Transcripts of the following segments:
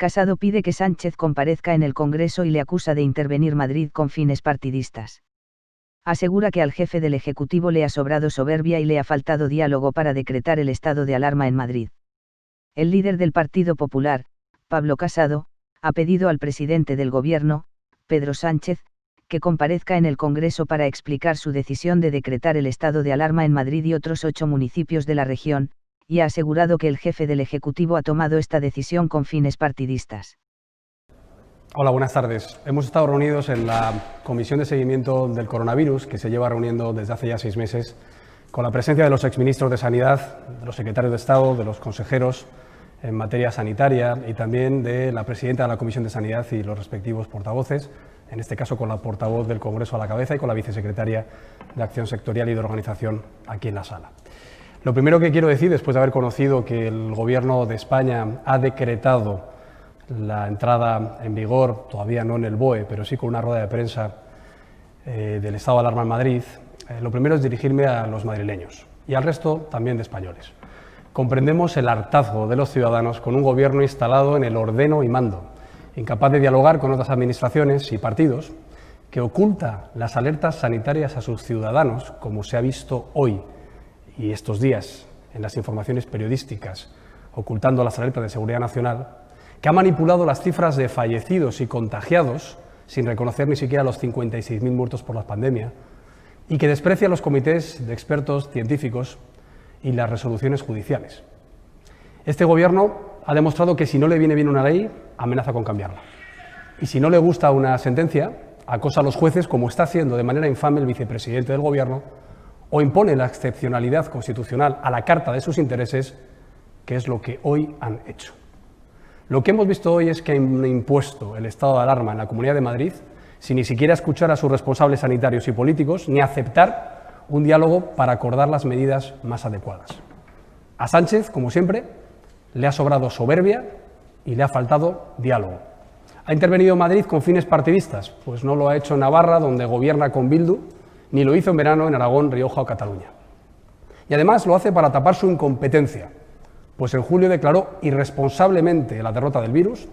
Casado pide que Sánchez comparezca en el Congreso y le acusa de intervenir Madrid con fines partidistas. Asegura que al jefe del Ejecutivo le ha sobrado soberbia y le ha faltado diálogo para decretar el estado de alarma en Madrid. El líder del Partido Popular, Pablo Casado, ha pedido al presidente del Gobierno, Pedro Sánchez, que comparezca en el Congreso para explicar su decisión de decretar el estado de alarma en Madrid y otros 8 municipios de la región, y ha asegurado que el jefe del Ejecutivo ha tomado esta decisión con fines partidistas. Hola, buenas tardes. Hemos estado reunidos en la Comisión de Seguimiento del Coronavirus, que se lleva reuniendo desde hace ya 6 meses, con la presencia de los exministros de Sanidad, de los secretarios de Estado, de los consejeros en materia sanitaria y también de la presidenta de la Comisión de Sanidad y los respectivos portavoces, en este caso con la portavoz del Congreso a la cabeza y con la vicesecretaria de Acción Sectorial y de Organización aquí en la sala. Lo primero que quiero decir, después de haber conocido que el Gobierno de España ha decretado la entrada en vigor, todavía no en el BOE, pero sí con una rueda de prensa del estado de alarma en Madrid, lo primero es dirigirme a los madrileños y al resto también de españoles. Comprendemos el hartazgo de los ciudadanos con un Gobierno instalado en el ordeno y mando, incapaz de dialogar con otras administraciones y partidos, que oculta las alertas sanitarias a sus ciudadanos, como se ha visto hoy y estos días en las informaciones periodísticas, ocultando las alertas de seguridad nacional, que ha manipulado las cifras de fallecidos y contagiados, sin reconocer ni siquiera los 56.000 muertos por la pandemia, y que desprecia los comités de expertos científicos y las resoluciones judiciales. Este Gobierno ha demostrado que si no le viene bien una ley, amenaza con cambiarla. Y si no le gusta una sentencia, acosa a los jueces, como está haciendo de manera infame el vicepresidente del Gobierno, o impone la excepcionalidad constitucional a la carta de sus intereses, que es lo que hoy han hecho. Lo que hemos visto hoy es que han impuesto el estado de alarma en la Comunidad de Madrid sin ni siquiera escuchar a sus responsables sanitarios y políticos ni aceptar un diálogo para acordar las medidas más adecuadas. A Sánchez, como siempre, le ha sobrado soberbia y le ha faltado diálogo. ¿Ha intervenido Madrid con fines partidistas? Pues no lo ha hecho en Navarra, donde gobierna con Bildu, ni lo hizo en verano en Aragón, Rioja o Cataluña. Y además lo hace para tapar su incompetencia, pues en julio declaró irresponsablemente la derrota del virus,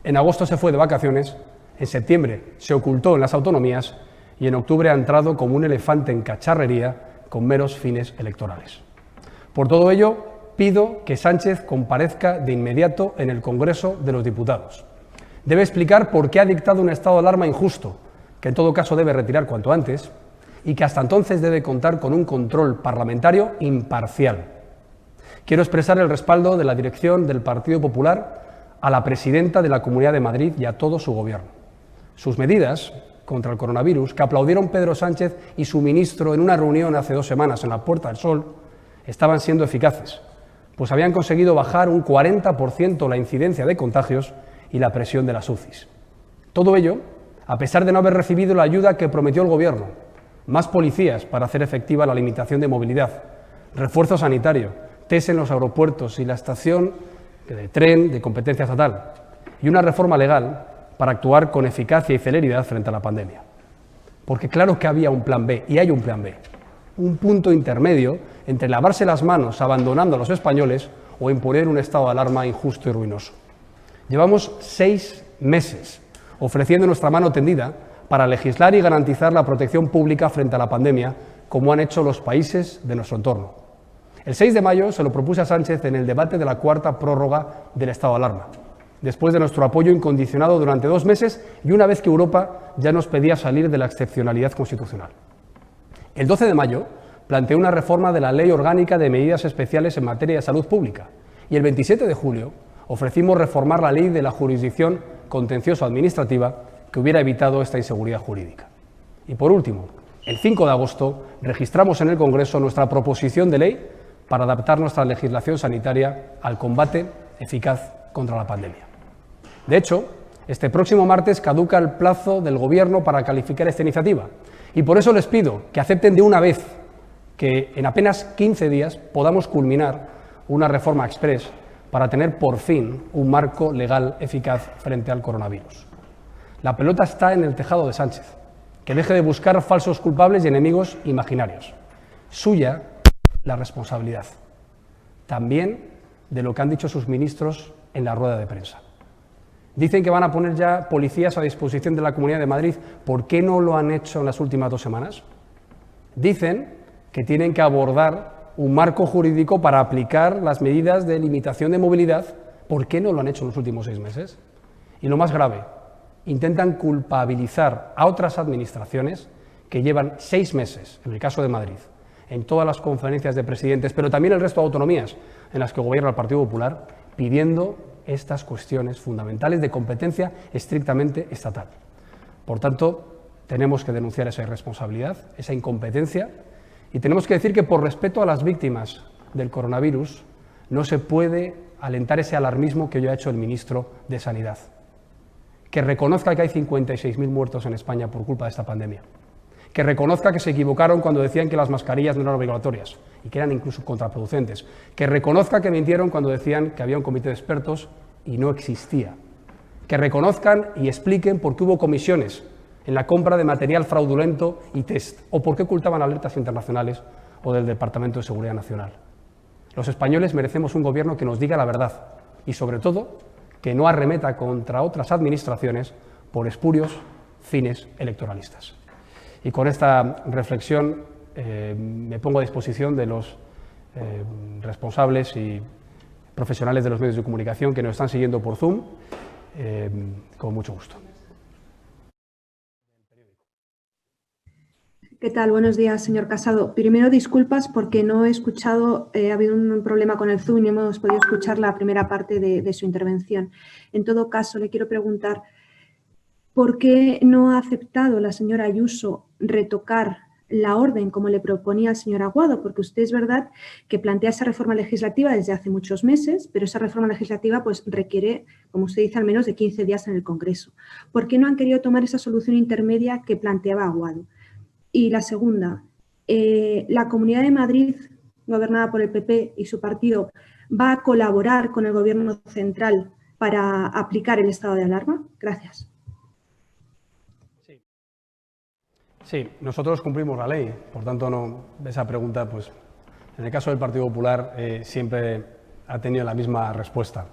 en agosto se fue de vacaciones, en septiembre se ocultó en las autonomías y en octubre ha entrado como un elefante en cacharrería con meros fines electorales. Por todo ello, pido que Sánchez comparezca de inmediato en el Congreso de los Diputados. Debe explicar por qué ha dictado un estado de alarma injusto, que en todo caso debe retirar cuanto antes, y que hasta entonces debe contar con un control parlamentario imparcial. Quiero expresar el respaldo de la dirección del Partido Popular a la presidenta de la Comunidad de Madrid y a todo su Gobierno. Sus medidas contra el coronavirus, que aplaudieron Pedro Sánchez y su ministro en una reunión hace 2 semanas en la Puerta del Sol, estaban siendo eficaces, pues habían conseguido bajar un 40% la incidencia de contagios y la presión de las UCIs. Todo ello, a pesar de no haber recibido la ayuda que prometió el Gobierno: más policías para hacer efectiva la limitación de movilidad, refuerzo sanitario, test en los aeropuertos y la estación de tren de competencia estatal, y una reforma legal para actuar con eficacia y celeridad frente a la pandemia. Porque claro que había un plan B, y hay un plan B, un punto intermedio entre lavarse las manos abandonando a los españoles o imponer un estado de alarma injusto y ruinoso. Llevamos 6 meses ofreciendo nuestra mano tendida para legislar y garantizar la protección pública frente a la pandemia, como han hecho los países de nuestro entorno. El 6 de mayo se lo propuse a Sánchez en el debate de la 4ª prórroga del estado de alarma, después de nuestro apoyo incondicionado durante 2 meses y una vez que Europa ya nos pedía salir de la excepcionalidad constitucional. El 12 de mayo planteé una reforma de la Ley Orgánica de Medidas Especiales en materia de salud pública y el 27 de julio ofrecimos reformar la Ley de la Jurisdicción Contencioso-Administrativa, que hubiera evitado esta inseguridad jurídica. Y por último, el 5 de agosto registramos en el Congreso nuestra proposición de ley para adaptar nuestra legislación sanitaria al combate eficaz contra la pandemia. De hecho, este próximo martes caduca el plazo del Gobierno para calificar esta iniciativa y por eso les pido que acepten de una vez que en apenas 15 días podamos culminar una reforma express para tener por fin un marco legal eficaz frente al coronavirus. La pelota está en el tejado de Sánchez, que deje de buscar falsos culpables y enemigos imaginarios. Suya la responsabilidad, también de lo que han dicho sus ministros en la rueda de prensa. Dicen que van a poner ya policías a disposición de la Comunidad de Madrid. ¿Por qué no lo han hecho en las últimas 2 semanas? Dicen que tienen que abordar un marco jurídico para aplicar las medidas de limitación de movilidad. ¿Por qué no lo han hecho en los últimos 6 meses? Y lo más grave, intentan culpabilizar a otras administraciones que llevan 6 meses, en el caso de Madrid, en todas las conferencias de presidentes, pero también el resto de autonomías en las que gobierna el Partido Popular, pidiendo estas cuestiones fundamentales de competencia estrictamente estatal. Por tanto, tenemos que denunciar esa irresponsabilidad, esa incompetencia, y tenemos que decir que por respeto a las víctimas del coronavirus no se puede alentar ese alarmismo que hoy ha hecho el ministro de Sanidad. Que reconozca que hay 56.000 muertos en España por culpa de esta pandemia. Que reconozca que se equivocaron cuando decían que las mascarillas no eran obligatorias y que eran incluso contraproducentes. Que reconozca que mintieron cuando decían que había un comité de expertos y no existía. Que reconozcan y expliquen por qué hubo comisiones en la compra de material fraudulento y test, o por qué ocultaban alertas internacionales o del Departamento de Seguridad Nacional. Los españoles merecemos un gobierno que nos diga la verdad y, sobre todo, que no arremeta contra otras administraciones por espurios fines electoralistas. Y con esta reflexión me pongo a disposición de los responsables y profesionales de los medios de comunicación que nos están siguiendo por Zoom, con mucho gusto. ¿Qué tal? Buenos días, señor Casado. Primero, disculpas porque no he escuchado, ha habido un problema con el Zoom y no hemos podido escuchar la primera parte de su intervención. En todo caso, le quiero preguntar, ¿por qué no ha aceptado la señora Ayuso retocar la orden como le proponía el señor Aguado? Porque usted es verdad que plantea esa reforma legislativa desde hace muchos meses, pero esa reforma legislativa pues requiere, como usted dice, al menos de 15 días en el Congreso. ¿Por qué no han querido tomar esa solución intermedia que planteaba Aguado? Y la segunda, la Comunidad de Madrid, gobernada por el PP y su partido, ¿va a colaborar con el Gobierno central para aplicar el estado de alarma? Gracias. Sí, nosotros cumplimos la ley, por tanto, esa pregunta, pues, en el caso del Partido Popular, siempre ha tenido la misma respuesta.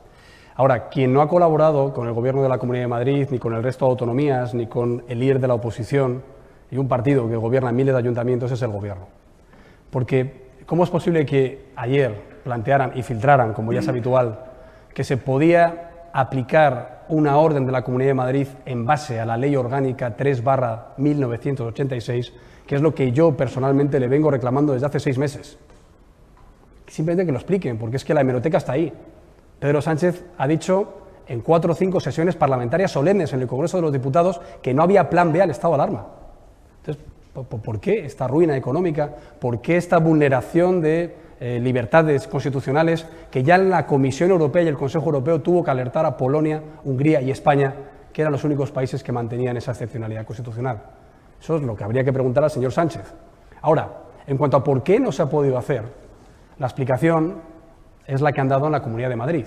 Ahora, quien no ha colaborado con el Gobierno de la Comunidad de Madrid, ni con el resto de autonomías, ni con el líder de la oposición y un partido que gobierna miles de ayuntamientos es el Gobierno. Porque, ¿cómo es posible que ayer plantearan y filtraran, como ya es habitual, que se podía aplicar una orden de la Comunidad de Madrid en base a la Ley Orgánica 3/1986, que es lo que yo personalmente le vengo reclamando desde hace 6 meses? Simplemente que lo expliquen, porque es que la hemeroteca está ahí. Pedro Sánchez ha dicho en 4 o 5 sesiones parlamentarias solemnes en el Congreso de los Diputados que no había plan B al estado de alarma. Entonces, ¿por qué esta ruina económica? ¿Por qué esta vulneración de libertades constitucionales que ya en la Comisión Europea y el Consejo Europeo tuvo que alertar a Polonia, Hungría y España, que eran los únicos países que mantenían esa excepcionalidad constitucional? Eso es lo que habría que preguntar al señor Sánchez. Ahora, en cuanto a por qué no se ha podido hacer, la explicación es la que han dado en la Comunidad de Madrid.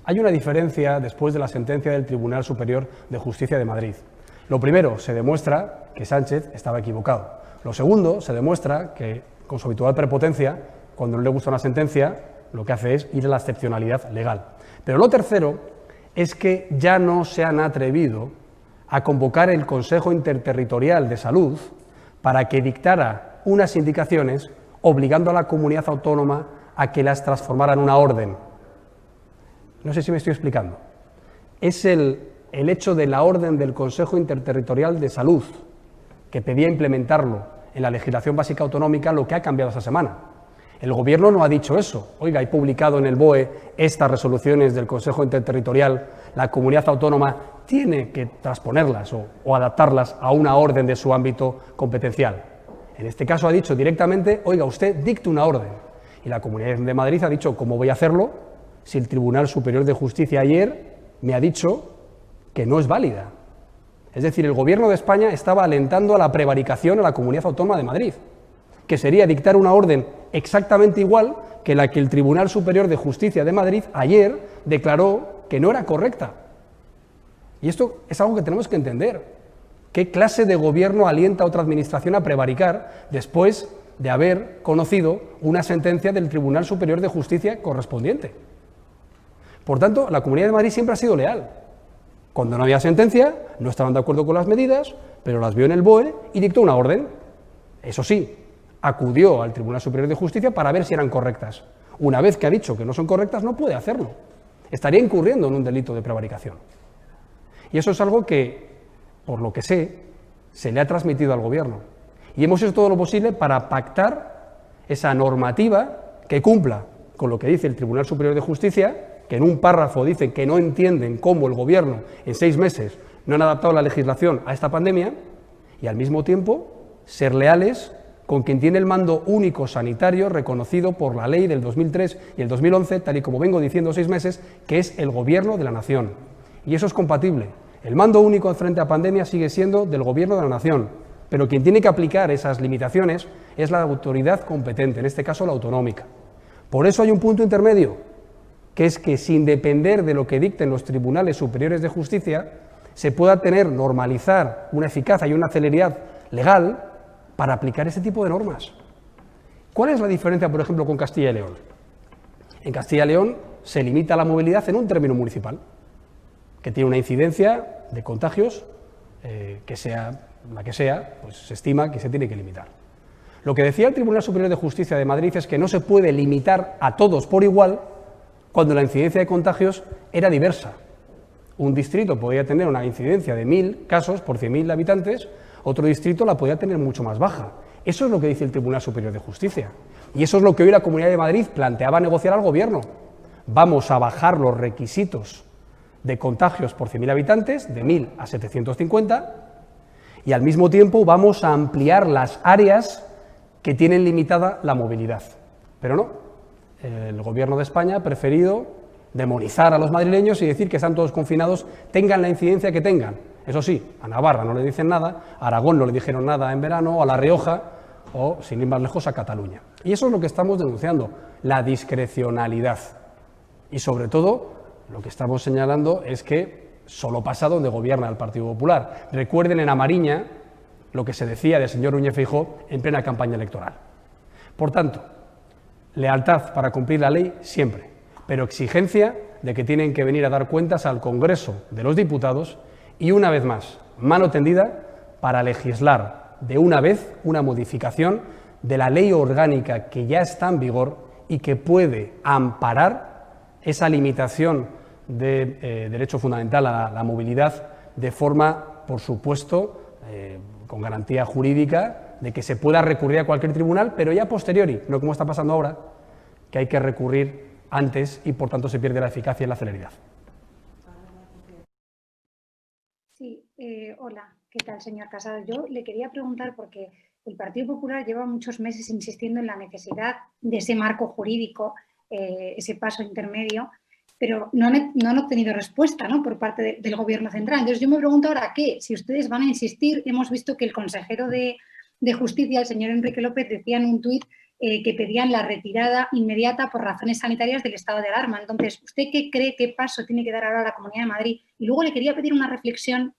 Hay una diferencia después de la sentencia del Tribunal Superior de Justicia de Madrid. Lo primero, se demuestra que Sánchez estaba equivocado. Lo segundo, se demuestra que, con su habitual prepotencia, cuando no le gusta una sentencia, lo que hace es ir a la excepcionalidad legal. Pero lo tercero es que ya no se han atrevido a convocar el Consejo Interterritorial de Salud para que dictara unas indicaciones obligando a la comunidad autónoma a que las transformara en una orden. No sé si me estoy explicando. Es el hecho de la orden del Consejo Interterritorial de Salud, que pedía implementarlo en la legislación básica autonómica, lo que ha cambiado esta semana. El Gobierno no ha dicho eso. Oiga, hay publicado en el BOE estas resoluciones del Consejo Interterritorial, la comunidad autónoma tiene que transponerlas o adaptarlas a una orden de su ámbito competencial. En este caso ha dicho directamente, oiga, usted dicte una orden. Y la Comunidad de Madrid ha dicho, ¿cómo voy a hacerlo si el Tribunal Superior de Justicia ayer me ha dicho que no es válida? Es decir, el Gobierno de España estaba alentando a la prevaricación a la Comunidad Autónoma de Madrid, que sería dictar una orden exactamente igual que la que el Tribunal Superior de Justicia de Madrid ayer declaró que no era correcta. Y esto es algo que tenemos que entender. ¿Qué clase de gobierno alienta a otra administración a prevaricar después de haber conocido una sentencia del Tribunal Superior de Justicia correspondiente? Por tanto, la Comunidad de Madrid siempre ha sido leal. Cuando no había sentencia, no estaban de acuerdo con las medidas, pero las vio en el BOE y dictó una orden. Eso sí, acudió al Tribunal Superior de Justicia para ver si eran correctas. Una vez que ha dicho que no son correctas, no puede hacerlo. Estaría incurriendo en un delito de prevaricación. Y eso es algo que, por lo que sé, se le ha transmitido al Gobierno. Y hemos hecho todo lo posible para pactar esa normativa que cumpla con lo que dice el Tribunal Superior de Justicia, que en un párrafo dice que no entienden cómo el Gobierno en 6 meses no han adaptado la legislación a esta pandemia, y al mismo tiempo ser leales con quien tiene el mando único sanitario reconocido por la ley del 2003 y el 2011, tal y como vengo diciendo 6 meses, que es el Gobierno de la Nación. Y eso es compatible. El mando único frente a pandemia sigue siendo del Gobierno de la Nación, pero quien tiene que aplicar esas limitaciones es la autoridad competente, en este caso la autonómica. Por eso hay un punto intermedio, que es que sin depender de lo que dicten los tribunales superiores de justicia, se pueda normalizar una eficacia y una celeridad legal para aplicar ese tipo de normas. ¿Cuál es la diferencia, por ejemplo, con Castilla y León? En Castilla y León se limita la movilidad en un término municipal, que tiene una incidencia de contagios, que sea la que sea, pues se estima que se tiene que limitar. Lo que decía el Tribunal Superior de Justicia de Madrid es que no se puede limitar a todos por igual cuando la incidencia de contagios era diversa. Un distrito podía tener una incidencia de 1.000 casos por 100.000 habitantes, otro distrito la podía tener mucho más baja. Eso es lo que dice el Tribunal Superior de Justicia. Y eso es lo que hoy la Comunidad de Madrid planteaba negociar al Gobierno. Vamos a bajar los requisitos de contagios por 100.000 habitantes, de 1.000 a 750, y al mismo tiempo vamos a ampliar las áreas que tienen limitada la movilidad. Pero no. El Gobierno de España ha preferido demonizar a los madrileños y decir que están todos confinados, tengan la incidencia que tengan. Eso sí, a Navarra no le dicen nada, a Aragón no le dijeron nada en verano, a La Rioja o, sin ir más lejos, a Cataluña. Y eso es lo que estamos denunciando, la discrecionalidad. Y sobre todo, lo que estamos señalando es que solo pasa donde gobierna el Partido Popular. Recuerden en A Mariña lo que se decía del señor Núñez Feijóo en plena campaña electoral. Por tanto, lealtad para cumplir la ley siempre, pero exigencia de que tienen que venir a dar cuentas al Congreso de los Diputados y, una vez más, mano tendida para legislar de una vez una modificación de la ley orgánica que ya está en vigor y que puede amparar esa limitación de derecho fundamental a la movilidad de forma, por supuesto, con garantía jurídica, de que se pueda recurrir a cualquier tribunal, pero ya a posteriori, no como está pasando ahora, que hay que recurrir antes y por tanto se pierde la eficacia y la celeridad. Sí, hola, ¿qué tal, señor Casado? Yo le quería preguntar, porque el Partido Popular lleva muchos meses insistiendo en la necesidad de ese marco jurídico, ese paso intermedio, pero no han obtenido respuesta, ¿no?, por parte del Gobierno central. Entonces yo me pregunto ahora qué, si ustedes van a insistir. Hemos visto que el consejero de Justicia, el señor Enrique López, decía en un tuit que pedían la retirada inmediata por razones sanitarias del estado de alarma. Entonces, ¿usted qué cree, qué paso tiene que dar ahora la Comunidad de Madrid? Y luego le quería pedir una reflexión.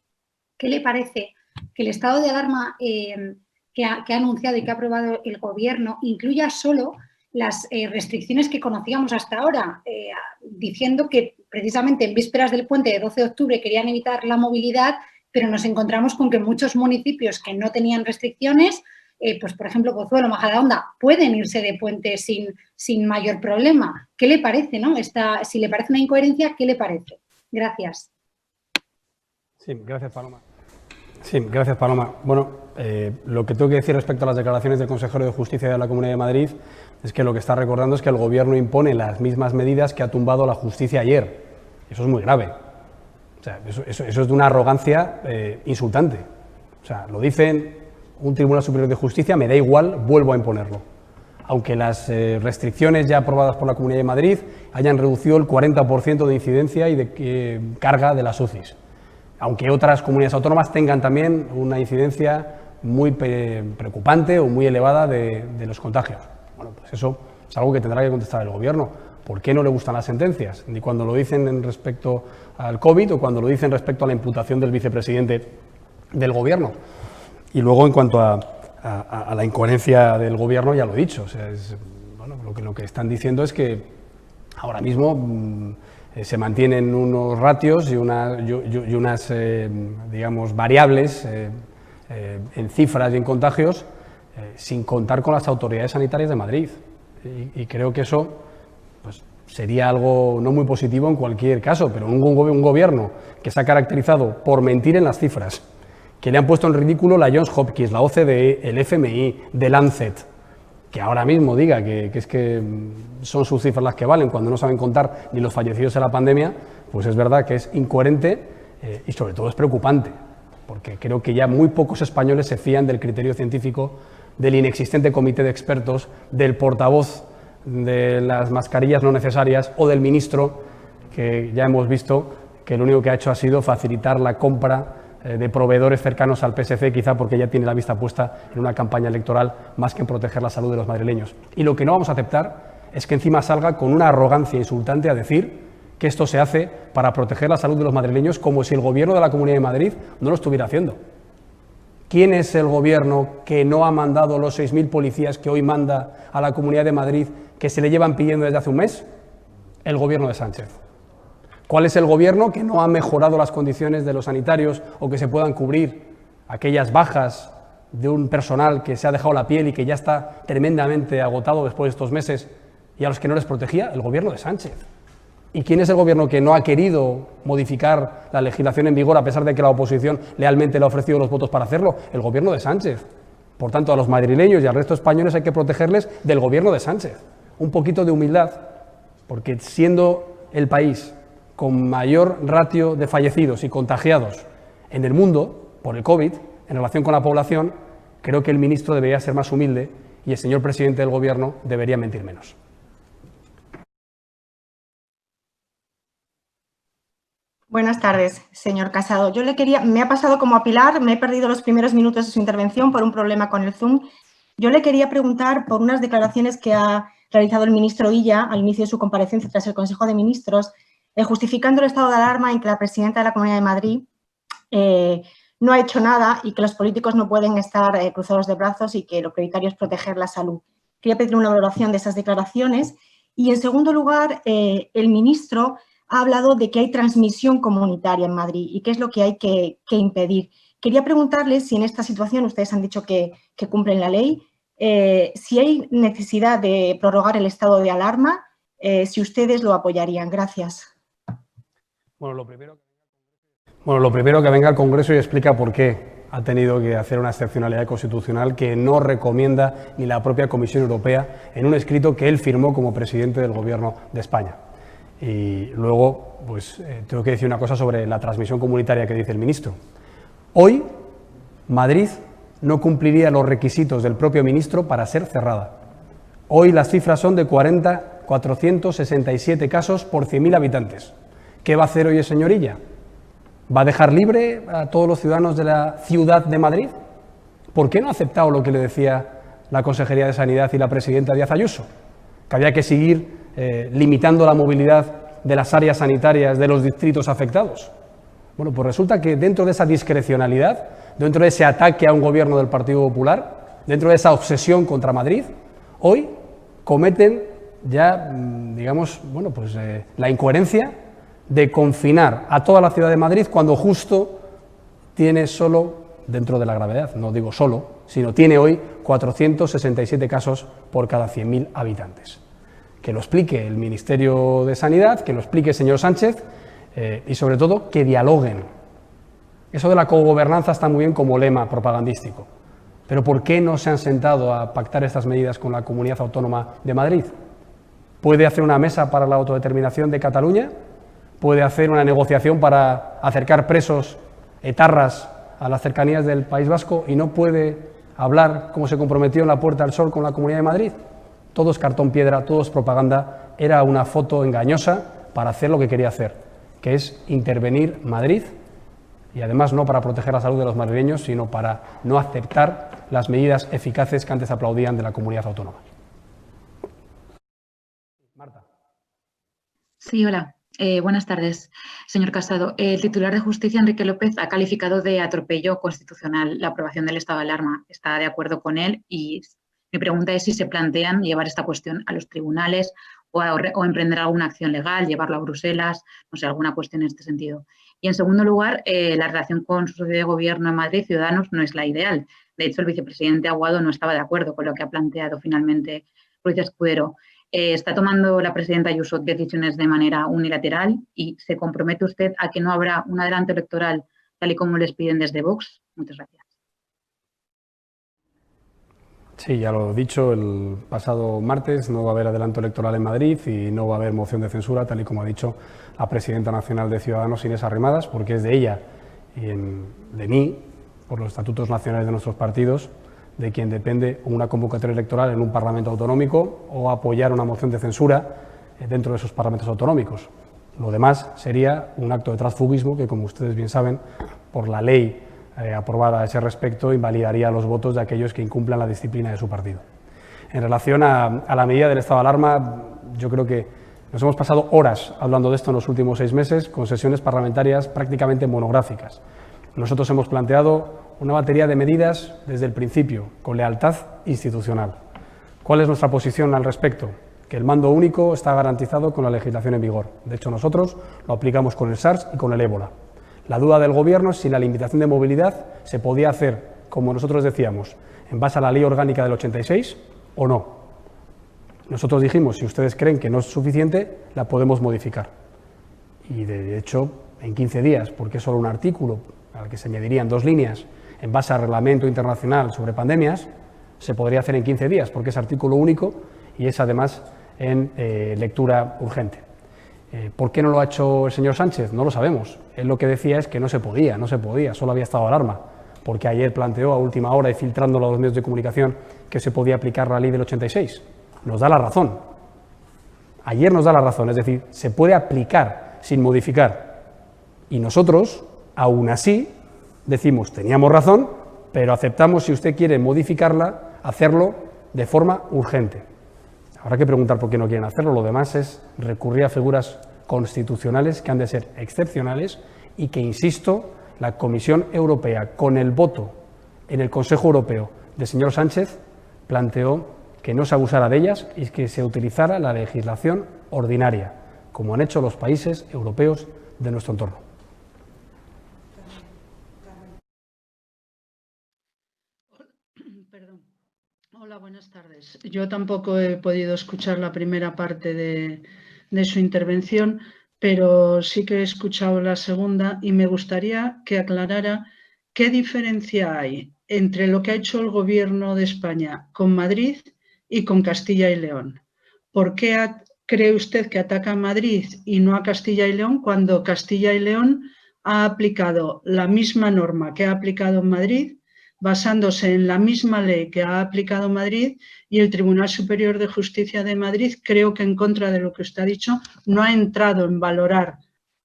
¿Qué le parece que el estado de alarma que ha anunciado y que ha aprobado el Gobierno incluya solo las restricciones que conocíamos hasta ahora, diciendo que precisamente en vísperas del puente de 12 de octubre querían evitar la movilidad, pero nos encontramos con que muchos municipios que no tenían restricciones, pues por ejemplo Pozuelo, Majadahonda, pueden irse de puente sin mayor problema? ¿Qué le parece, no? Si le parece una incoherencia, ¿qué le parece? Gracias. Sí, gracias, Paloma. Bueno, lo que tengo que decir respecto a las declaraciones del consejero de Justicia de la Comunidad de Madrid es que lo que está recordando es que el Gobierno impone las mismas medidas que ha tumbado la justicia ayer. Eso es muy grave. O sea, eso es de una arrogancia insultante. O sea, lo dicen un Tribunal Superior de Justicia, me da igual, vuelvo a imponerlo. Aunque las restricciones ya aprobadas por la Comunidad de Madrid hayan reducido el 40% de incidencia y de carga de las UCIs. Aunque otras comunidades autónomas tengan también una incidencia muy preocupante o muy elevada de los contagios. Bueno, pues eso es algo que tendrá que contestar el Gobierno. ¿Por qué no le gustan las sentencias? Ni cuando lo dicen en respecto al COVID o cuando lo dicen respecto a la imputación del vicepresidente del Gobierno. Y luego, en cuanto a la incoherencia del Gobierno, ya lo he dicho. O sea, bueno, lo que están diciendo es que ahora mismo se mantienen unos ratios y unas digamos, variables en cifras y en contagios sin contar con las autoridades sanitarias de Madrid. Y creo que eso pues, sería algo no muy positivo en cualquier caso, pero un gobierno que se ha caracterizado por mentir en las cifras, que le han puesto en ridículo la Johns Hopkins, la OCDE, el FMI, The Lancet, que ahora mismo diga que es que son sus cifras las que valen cuando no saben contar ni los fallecidos en la pandemia, pues es verdad que es incoherente y sobre todo es preocupante, porque creo que ya muy pocos españoles se fían del criterio científico, del inexistente comité de expertos, del portavoz de las mascarillas no necesarias o del ministro, que ya hemos visto que lo único que ha hecho ha sido facilitar la compra de proveedores cercanos al PSC, quizá porque ya tiene la vista puesta en una campaña electoral más que en proteger la salud de los madrileños. Y lo que no vamos a aceptar es que encima salga con una arrogancia insultante a decir que esto se hace para proteger la salud de los madrileños, como si el Gobierno de la Comunidad de Madrid no lo estuviera haciendo. ¿Quién es el Gobierno que no ha mandado los 6.000 policías que hoy manda a la Comunidad de Madrid, que se le llevan pidiendo desde hace un mes? El Gobierno de Sánchez. ¿Cuál es el Gobierno que no ha mejorado las condiciones de los sanitarios o que se puedan cubrir aquellas bajas de un personal que se ha dejado la piel y que ya está tremendamente agotado después de estos meses y a los que no les protegía? El Gobierno de Sánchez. ¿Y quién es el Gobierno que no ha querido modificar la legislación en vigor a pesar de que la oposición lealmente le ha ofrecido los votos para hacerlo? El Gobierno de Sánchez. Por tanto, a los madrileños y al resto de españoles hay que protegerles del Gobierno de Sánchez. Un poquito de humildad, porque siendo el país con mayor ratio de fallecidos y contagiados en el mundo por el COVID, en relación con la población, creo que el ministro debería ser más humilde y el señor presidente del Gobierno debería mentir menos. Buenas tardes, señor Casado. Me ha pasado como a Pilar, me he perdido los primeros minutos de su intervención por un problema con el Zoom. Yo le quería preguntar por unas declaraciones que ha realizado el ministro Illa al inicio de su comparecencia tras el Consejo de Ministros, justificando el estado de alarma en que la presidenta de la Comunidad de Madrid no ha hecho nada y que los políticos no pueden estar cruzados de brazos y que lo prioritario es proteger la salud. Quería pedir una valoración de esas declaraciones. Y, en segundo lugar, el ministro ha hablado de que hay transmisión comunitaria en Madrid y qué es lo que hay que impedir. Quería preguntarle si en esta situación, ustedes han dicho que cumplen la ley, si hay necesidad de prorrogar el estado de alarma, si ustedes lo apoyarían. Gracias. Bueno, lo primero que venga al Congreso y explica por qué ha tenido que hacer una excepcionalidad constitucional que no recomienda ni la propia Comisión Europea en un escrito que él firmó como presidente del Gobierno de España. Y luego, pues, tengo que decir una cosa sobre la transmisión comunitaria que dice el ministro. Hoy, Madrid no cumpliría los requisitos del propio ministro para ser cerrada. Hoy las cifras son de 467 casos por 100.000 habitantes. ¿Qué va a hacer hoy el señor Illa? ¿Va a dejar libre a todos los ciudadanos de la ciudad de Madrid? ¿Por qué no ha aceptado lo que le decía la Consejería de Sanidad y la presidenta Díaz Ayuso? Que había que seguir limitando la movilidad de las áreas sanitarias de los distritos afectados. Bueno, pues resulta que dentro de esa discrecionalidad, dentro de ese ataque a un gobierno del Partido Popular, dentro de esa obsesión contra Madrid, hoy cometen ya, digamos, bueno, pues la incoherencia de confinar a toda la ciudad de Madrid cuando justo tiene solo, dentro de la gravedad, no digo solo, sino tiene hoy 467 casos por cada 100.000 habitantes. Que lo explique el Ministerio de Sanidad, que lo explique el señor Sánchez y sobre todo que dialoguen. Eso de la cogobernanza está muy bien como lema propagandístico, pero ¿por qué no se han sentado a pactar estas medidas con la Comunidad Autónoma de Madrid? ¿Puede hacer una mesa para la autodeterminación de Cataluña? ¿Puede hacer una negociación para acercar presos etarras a las cercanías del País Vasco y no puede hablar como se comprometió en la Puerta del Sol con la Comunidad de Madrid? Todo es cartón piedra, todo es propaganda, era una foto engañosa para hacer lo que quería hacer, que es intervenir Madrid y además no para proteger la salud de los madrileños, sino para no aceptar las medidas eficaces que antes aplaudían de la comunidad autónoma. Marta. Sí, hola. Buenas tardes, señor Casado. El titular de Justicia, Enrique López, ha calificado de atropello constitucional la aprobación del estado de alarma. ¿Está de acuerdo con él? Y mi pregunta es si se plantean llevar esta cuestión a los tribunales o emprender alguna acción legal, llevarlo a Bruselas, no sé, alguna cuestión en este sentido. Y en segundo lugar, la relación con su socio de gobierno en Madrid, Ciudadanos, no es la ideal. De hecho, el vicepresidente Aguado no estaba de acuerdo con lo que ha planteado finalmente Ruiz Escudero. ¿Está tomando la presidenta Ayuso decisiones de manera unilateral y se compromete usted a que no habrá un adelanto electoral tal y como les piden desde Vox? Muchas gracias. Sí, ya lo he dicho, el pasado martes no va a haber adelanto electoral en Madrid y no va a haber moción de censura, tal y como ha dicho la presidenta nacional de Ciudadanos, Inés Arrimadas, porque es de ella y de mí, por los estatutos nacionales de nuestros partidos, de quien depende una convocatoria electoral en un Parlamento autonómico o apoyar una moción de censura dentro de esos parlamentos autonómicos. Lo demás sería un acto de transfugismo que, como ustedes bien saben, por la ley aprobada a ese respecto, invalidaría los votos de aquellos que incumplan la disciplina de su partido. En relación a la medida del estado de alarma, yo creo que nos hemos pasado horas hablando de esto en los últimos 6 meses, con sesiones parlamentarias prácticamente monográficas. Nosotros hemos planteado una batería de medidas desde el principio, con lealtad institucional. ¿Cuál es nuestra posición al respecto? Que el mando único está garantizado con la legislación en vigor. De hecho, nosotros lo aplicamos con el SARS y con el ébola. La duda del Gobierno es si la limitación de movilidad se podía hacer, como nosotros decíamos, en base a la Ley Orgánica del 86 o no. Nosotros dijimos, si ustedes creen que no es suficiente, la podemos modificar. Y de hecho, en 15 días, porque es solo un artículo al que se añadirían 2 líneas en base al reglamento internacional sobre pandemias, se podría hacer en 15 días, porque es artículo único y es además en lectura urgente. ¿Por qué no lo ha hecho el señor Sánchez? No lo sabemos. Él lo que decía es que no se podía, solo había estado de alarma, porque ayer planteó a última hora y filtrándolo a los medios de comunicación que se podía aplicar la ley del 86. Nos da la razón. Ayer nos da la razón, es decir, se puede aplicar sin modificar. Y nosotros, aún así, decimos, teníamos razón, pero aceptamos, si usted quiere modificarla, hacerlo de forma urgente. Habrá que preguntar por qué no quieren hacerlo, lo demás es recurrir a figuras constitucionales que han de ser excepcionales y que, insisto, la Comisión Europea, con el voto en el Consejo Europeo del señor Sánchez, planteó que no se abusara de ellas y que se utilizara la legislación ordinaria, como han hecho los países europeos de nuestro entorno. Hola, buenas tardes. Yo tampoco he podido escuchar la primera parte de su intervención, pero sí que he escuchado la segunda y me gustaría que aclarara qué diferencia hay entre lo que ha hecho el Gobierno de España con Madrid y con Castilla y León. ¿Por qué cree usted que ataca a Madrid y no a Castilla y León cuando Castilla y León ha aplicado la misma norma que ha aplicado en Madrid, basándose en la misma ley que ha aplicado Madrid, y el Tribunal Superior de Justicia de Madrid, creo que en contra de lo que usted ha dicho, no ha entrado en valorar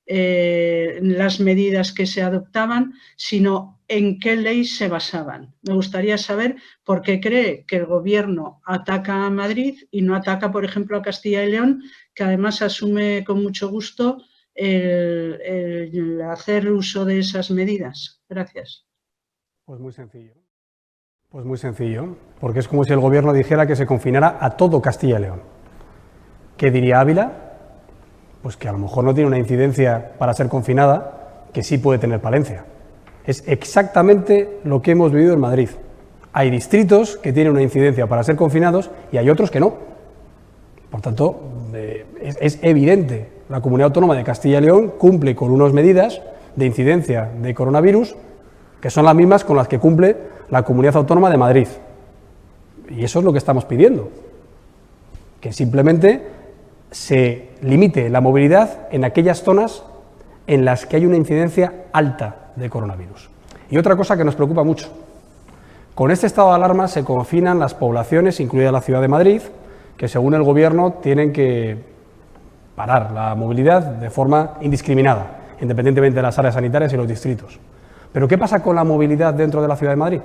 las medidas que se adoptaban, sino en qué ley se basaban? Me gustaría saber por qué cree que el Gobierno ataca a Madrid y no ataca, por ejemplo, a Castilla y León, que además asume con mucho gusto el hacer uso de esas medidas. Gracias. Pues muy sencillo, porque es como si el Gobierno dijera que se confinara a todo Castilla y León. ¿Qué diría Ávila? Pues que a lo mejor no tiene una incidencia para ser confinada, que sí puede tener Palencia. Es exactamente lo que hemos vivido en Madrid. Hay distritos que tienen una incidencia para ser confinados y hay otros que no. Por tanto, es evidente, la Comunidad Autónoma de Castilla y León cumple con unas medidas de incidencia de coronavirus que son las mismas con las que cumple la Comunidad Autónoma de Madrid. Y eso es lo que estamos pidiendo, que simplemente se limite la movilidad en aquellas zonas en las que hay una incidencia alta de coronavirus. Y otra cosa que nos preocupa mucho, con este estado de alarma se confinan las poblaciones, incluida la ciudad de Madrid, que según el Gobierno tienen que parar la movilidad de forma indiscriminada, independientemente de las áreas sanitarias y los distritos. Pero ¿qué pasa con la movilidad dentro de la ciudad de Madrid?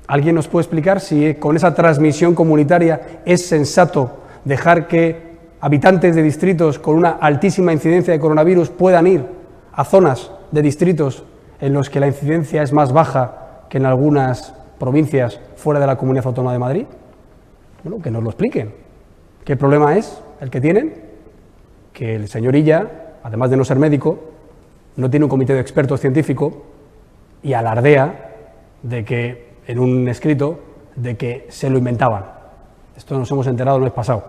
¿Alguien nos puede explicar si con esa transmisión comunitaria es sensato dejar que habitantes de distritos con una altísima incidencia de coronavirus puedan ir a zonas de distritos en los que la incidencia es más baja que en algunas provincias fuera de la Comunidad Autónoma de Madrid? Bueno, que nos lo expliquen, ¿Qué problema es el que tienen? Que el señor Illa, además de no ser médico, no tiene un comité de expertos científicos y alardea de que, en un escrito, de que se lo inventaban. Esto nos hemos enterado el mes pasado.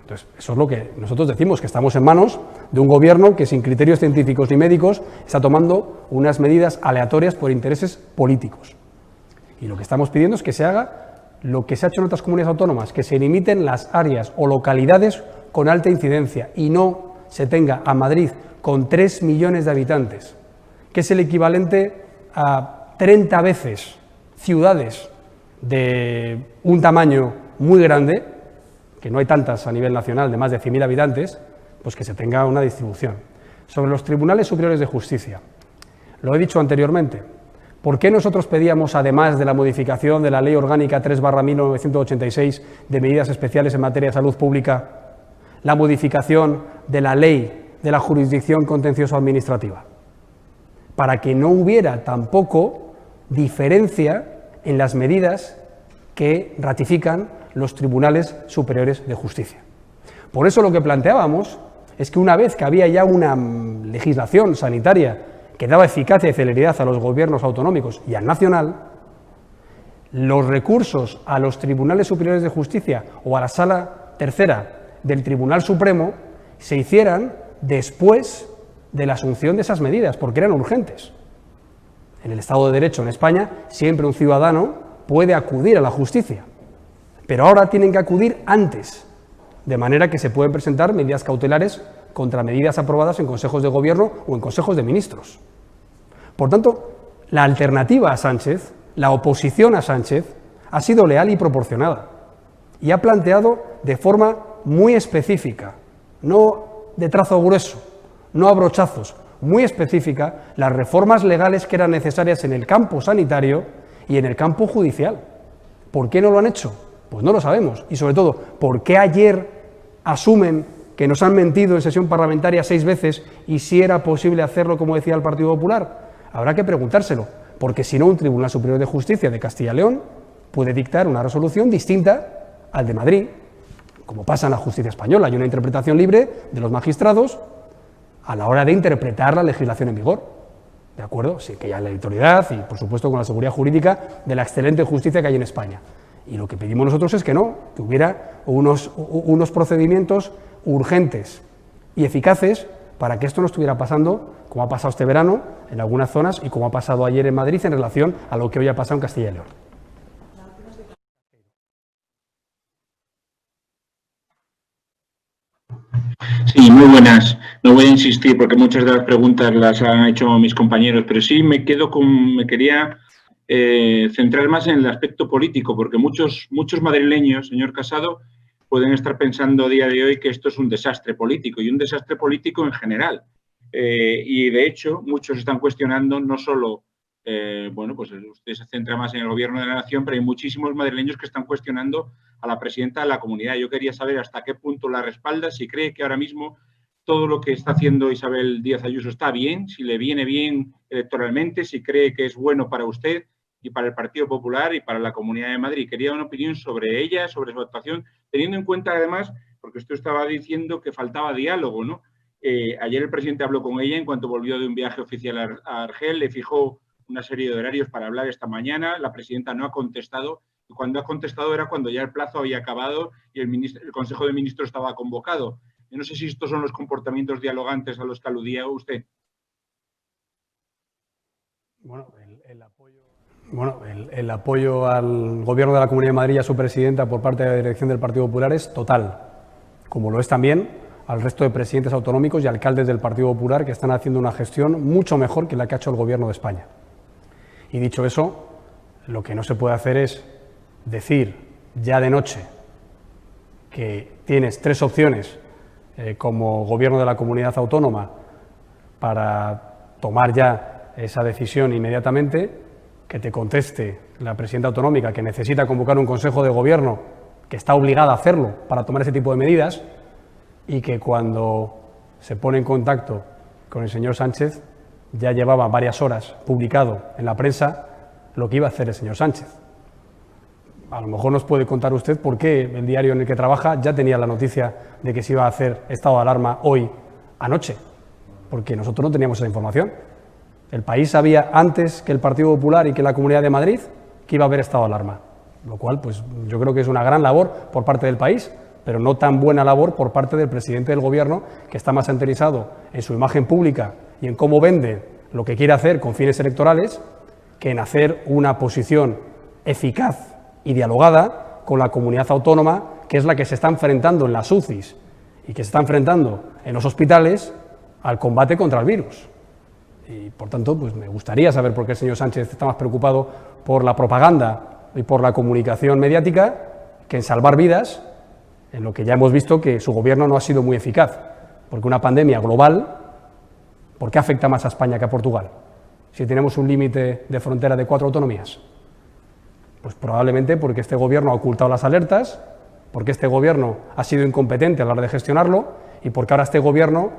Entonces, eso es lo que nosotros decimos, que estamos en manos de un gobierno que sin criterios científicos ni médicos está tomando unas medidas aleatorias por intereses políticos. Y lo que estamos pidiendo es que se haga lo que se ha hecho en otras comunidades autónomas, que se limiten las áreas o localidades con alta incidencia y no se tenga a Madrid con 3 millones de habitantes, que es el equivalente a 30 veces ciudades de un tamaño muy grande, que no hay tantas a nivel nacional de más de 100.000 habitantes, pues que se tenga una distribución. Sobre los tribunales superiores de justicia, lo he dicho anteriormente, ¿por qué nosotros pedíamos, además de la modificación de la Ley Orgánica 3/1986 de medidas especiales en materia de salud pública, la modificación de la Ley de la Jurisdicción Contencioso Administrativa? Para que no hubiera tampoco diferencia en las medidas que ratifican los tribunales superiores de justicia. Por eso lo que planteábamos es que una vez que había ya una legislación sanitaria que daba eficacia y celeridad a los gobiernos autonómicos y al nacional, los recursos a los tribunales superiores de justicia o a la Sala Tercera del Tribunal Supremo se hicieran después de la asunción de esas medidas, porque eran urgentes. En el Estado de Derecho en España siempre un ciudadano puede acudir a la justicia, pero ahora tienen que acudir antes, de manera que se pueden presentar medidas cautelares contra medidas aprobadas en consejos de gobierno o en consejos de ministros. Por tanto, la alternativa a Sánchez, la oposición a Sánchez, ha sido leal y proporcionada y ha planteado de forma muy específica, no de trazo grueso, no a brochazos, muy específica, las reformas legales que eran necesarias en el campo sanitario y en el campo judicial. ¿Por qué no lo han hecho? Pues no lo sabemos. Y sobre todo, ¿por qué ayer asumen que nos han mentido en sesión parlamentaria 6 veces y si era posible hacerlo como decía el Partido Popular? Habrá que preguntárselo, porque si no, un Tribunal Superior de Justicia de Castilla y León puede dictar una resolución distinta al de Madrid, como pasa en la justicia española. Hay una interpretación libre de los magistrados a la hora de interpretar la legislación en vigor. ¿De acuerdo? Sí, que haya la autoridad y, por supuesto, con la seguridad jurídica de la excelente justicia que hay en España. Y lo que pedimos nosotros es que no, que hubiera unos procedimientos urgentes y eficaces para que esto no estuviera pasando, como ha pasado este verano en algunas zonas y como ha pasado ayer en Madrid en relación a lo que hoy ha pasado en Castilla y León. Sí, muy buenas. No voy a insistir porque muchas de las preguntas las han hecho mis compañeros, pero sí me quería centrar más en el aspecto político, porque muchos madrileños, señor Casado, pueden estar pensando a día de hoy que esto es un desastre político y un desastre político en general. Y de hecho, muchos están cuestionando no solo, bueno, pues usted se centra más en el gobierno de la nación, pero hay muchísimos madrileños que están cuestionando a la presidenta de la comunidad. Yo quería saber hasta qué punto la respalda, si cree que ahora mismo todo lo que está haciendo Isabel Díaz Ayuso está bien, si le viene bien electoralmente, si cree que es bueno para usted y para el Partido Popular y para la Comunidad de Madrid. Quería una opinión sobre ella, sobre su actuación, teniendo en cuenta además, porque usted estaba diciendo que faltaba diálogo, ¿no? Ayer el presidente habló con ella en cuanto volvió de un viaje oficial a Argel, le fijó una serie de horarios para hablar esta mañana, la presidenta no ha contestado, y cuando ha contestado era cuando ya el plazo había acabado y el Consejo de Ministros estaba convocado. Yo no sé si estos son los comportamientos dialogantes a los que aludía usted. El apoyo al Gobierno de la Comunidad de Madrid y a su presidenta por parte de la dirección del Partido Popular es total, como lo es también al resto de presidentes autonómicos y alcaldes del Partido Popular que están haciendo una gestión mucho mejor que la que ha hecho el Gobierno de España. Y dicho eso, lo que no se puede hacer es decir ya de noche que tienes 3 opciones como Gobierno de la Comunidad Autónoma para tomar ya esa decisión inmediatamente, que te conteste la presidenta autonómica que necesita convocar un Consejo de Gobierno que está obligada a hacerlo para tomar ese tipo de medidas y que cuando se pone en contacto con el señor Sánchez ya llevaba varias horas publicado en la prensa lo que iba a hacer el señor Sánchez. a lo mejor nos puede contar usted por qué el diario en el que trabaja ya tenía la noticia de que se iba a hacer estado de alarma hoy, anoche, porque nosotros no teníamos esa información. El país sabía antes que el Partido Popular y que la Comunidad de Madrid que iba a haber estado de alarma, lo cual pues yo creo que es una gran labor por parte del país, pero no tan buena labor por parte del presidente del Gobierno, que está más interesado en su imagen pública y en cómo vende lo que quiere hacer con fines electorales, que en hacer una posición eficaz y dialogada con la comunidad autónoma, que es la que se está enfrentando en las UCIs y que se está enfrentando en los hospitales al combate contra el virus. Y, por tanto, pues me gustaría saber por qué el señor Sánchez está más preocupado por la propaganda y por la comunicación mediática que en salvar vidas, en lo que ya hemos visto que su Gobierno no ha sido muy eficaz, porque una pandemia global, ¿por qué afecta más a España que a Portugal? Si tenemos un límite de frontera de 4 autonomías. Pues probablemente porque este Gobierno ha ocultado las alertas, porque este Gobierno ha sido incompetente a la hora de gestionarlo y porque ahora este Gobierno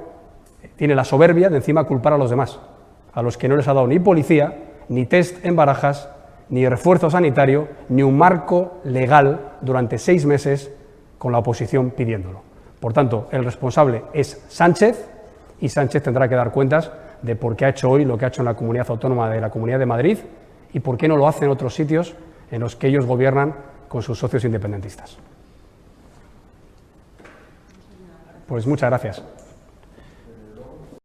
tiene la soberbia de encima culpar a los demás, a los que no les ha dado ni policía, ni test en Barajas, ni refuerzo sanitario, ni un marco legal durante 6 meses con la oposición pidiéndolo. Por tanto, el responsable es Sánchez y Sánchez tendrá que dar cuentas de por qué ha hecho hoy lo que ha hecho en la Comunidad Autónoma de la Comunidad de Madrid y por qué no lo hace en otros sitios en los que ellos gobiernan con sus socios independentistas. Pues muchas gracias.